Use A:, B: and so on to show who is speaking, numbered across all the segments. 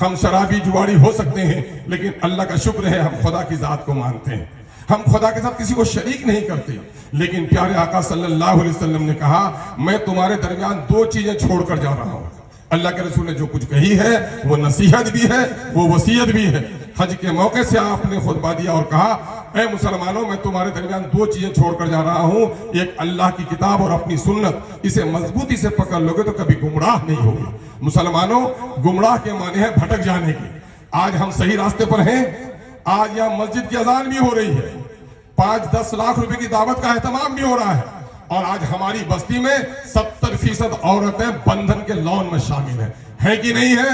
A: ہم شرابی جواری ہو سکتے ہیں، لیکن اللہ کا شکر ہے ہم خدا کی ذات کو مانتے ہیں، ہم خدا کے ساتھ کسی کو شریک نہیں کرتے۔ لیکن پیارے آقا صلی اللہ علیہ وسلم نے کہا میں تمہارے درمیان دو چیزیں چھوڑ کر جا رہا ہوں۔ اللہ کے رسول نے جو کچھ کہی ہے وہ نصیحت بھی ہے، وہ وصیت بھی ہے۔ حج کے موقع سے آپ نے خطبہ دیا اور کہا اے مسلمانوں میں تمہارے درمیان دو چیزیں چھوڑ کر جا رہا ہوں، ایک اللہ کی کتاب اور اپنی سنت، اسے مضبوطی سے پکڑ لوگے تو کبھی گمراہ نہیں ہوگے۔ مسلمانوں، گمراہ کے معنی ہے بھٹک جانے کی۔ آج ہم صحیح راستے پر ہیں، آج یہاں مسجد کی اذان بھی ہو رہی ہے، 5-10 لاکھ روپے کی دعوت کا اہتمام بھی ہو رہا ہے، اور آج ہماری بستی میں 70% عورتیں بندھن کے لون میں شامل ہیں کہ نہیں ہے؟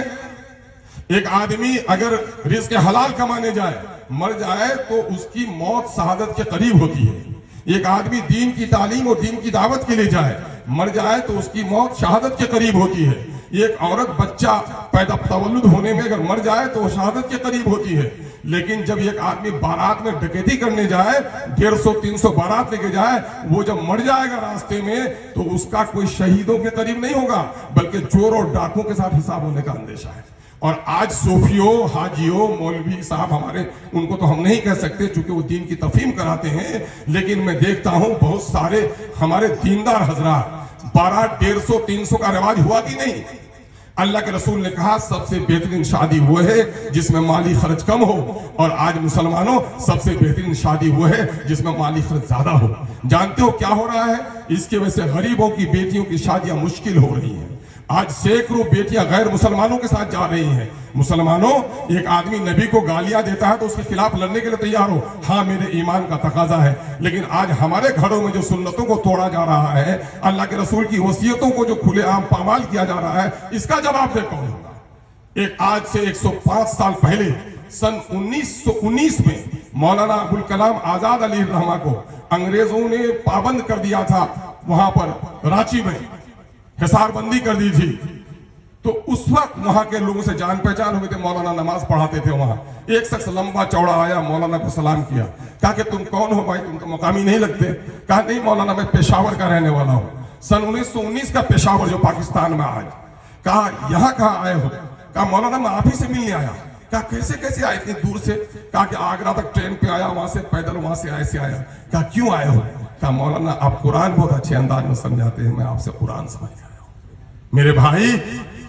A: ایک آدمی اگر رزق حلال کمانے جائے، مر جائے تو اس کی موت شہادت کے قریب ہوتی ہے۔ ایک آدمی دین کی تعلیم اور دین کی دعوت کے لیے جائے، مر جائے تو اس کی موت شہادت کے قریب ہوتی ہے۔ ایک عورت بچہ پیدا تولد ہونے میں اگر مر جائے تو وہ شہادت کے قریب ہوتی ہے۔ لیکن جب ایک آدمی بارات میں ڈکیتی کرنے جائے، 150-300 بارات لے کے جائے، وہ جب مر جائے گا راستے میں تو اس کا کوئی شہیدوں کے قریب نہیں ہوگا، بلکہ چور اور ڈاکوں کے ساتھ حساب ہونے کا اندیشہ ہے۔ اور آج صوفیوں، حاجیوں، مولوی صاحب ہمارے، ان کو تو ہم نہیں کہہ سکتے چونکہ وہ دین کی تفہیم کراتے ہیں، لیکن میں دیکھتا ہوں بہت سارے ہمارے دیندار حضرات، بارات 150-300 کا رواج ہوا کہ نہیں؟ اللہ کے رسول نے کہا سب سے بہترین شادی وہ ہے جس میں مالی خرچ کم ہو، اور آج مسلمانوں سب سے بہترین شادی وہ ہے جس میں مالی خرچ زیادہ ہو۔ جانتے ہو کیا ہو رہا ہے؟ اس کی وجہ سے غریبوں کی بیٹیوں کی شادیاں مشکل ہو رہی ہیں۔ آج سینکڑوں بیٹیاں غیر مسلمانوں کے ساتھ جا رہی ہیں۔ مسلمانوں، ایک آدمی نبی کو گالیاں دیتا ہے تو اس کے خلاف لڑنے کے لیے تیار ہو، ہاں میرے ایمان کا تقاضا ہے، لیکن آج ہمارے گھروں میں جو سنتوں کو توڑا جا رہا ہے، اللہ کے رسول کی وصیتوں کو جو کھلے عام پامال کیا جا رہا ہے، اس کا جواب دے کون ہوگا؟ ایک آج سے 105 سال پہلے سن 1919 میں مولانا ابوالکلام آزاد علیہ الرحمہ کو انگریزوں نے پابند کر دیا تھا، وہاں پر رانچی میں حصار بندی کر دی تھی۔ تو اس وقت وہاں کے لوگوں سے جان پہچان ہوئے تھے، مولانا نماز پڑھاتے تھے وہاں۔ ایک شخص لمبا چوڑا آیا، مولانا کو سلام کیا، کہا کہ تم کون ہو بھائی، تم تو مقامی نہیں لگتے؟ کہا نہیں مولانا میں پشاور کا رہنے والا ہوں، سن 1919 کا پشاور جو پاکستان میں آج۔ کہا یہاں کہاں آئے ہو؟ کہا مولانا میں آپ ہی سے ملنے آیا۔ کہا کیسے آئے اتنی دور سے؟ کہا کہ آگرہ تک ٹرین پہ آیا، وہاں سے پیدل، وہاں سے ایسے آیا۔ کہا کیوں آئے ہو؟ کہا مولانا آپ قرآن بہت اچھے انداز میں سمجھاتے ہیں، میں آپ سے قرآن سمجھ آیا ہوں۔ میرے بھائی،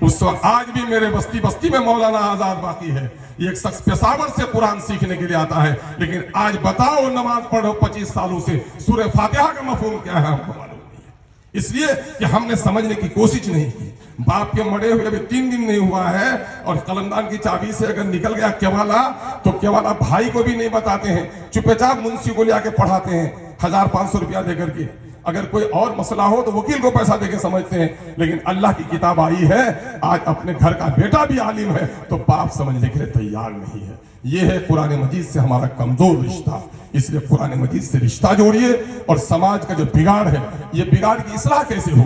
A: اس وقت آج بھی میرے بستی میں مولانا آزاد باقی ہے۔ ایک شخص پشاور سے قرآن سیکھنے کے لیے آتا ہے، لیکن آج بتاؤ نماز پڑھو 25 سالوں سے سورہ فاتحہ کا مفہوم کیا ہے ہم کو معلوم نہیں ہے، اس لیے کہ ہم نے سمجھنے کی کوشش نہیں کی۔ باپ کے مرے ہوئے ابھی 3 دن نہیں ہوا ہے، اور قلمدان کی چابی سے اگر نکل گیا کیوالا تو کیوالا بھائی کو بھی نہیں بتاتے ہیں، چپے چاپ منشی کو لے آ کے پڑھاتے ہیں 1500 روپیہ دے کر کے۔ اگر کوئی اور مسئلہ ہو تو وکیل کو پیسہ دے کے سمجھتے ہیں، لیکن اللہ کی کتاب آئی ہے، آج اپنے گھر کا بیٹا بھی عالم ہے تو باپ سمجھنے کے لیے تیار نہیں ہے۔ یہ ہے قرآن مجید سے ہمارا کمزور رشتہ، اس لیے قرآن مجید سے رشتہ جوڑیے، اور سماج کا جو بگاڑ ہے، یہ بگاڑ کی اصلاح کیسے ہو؟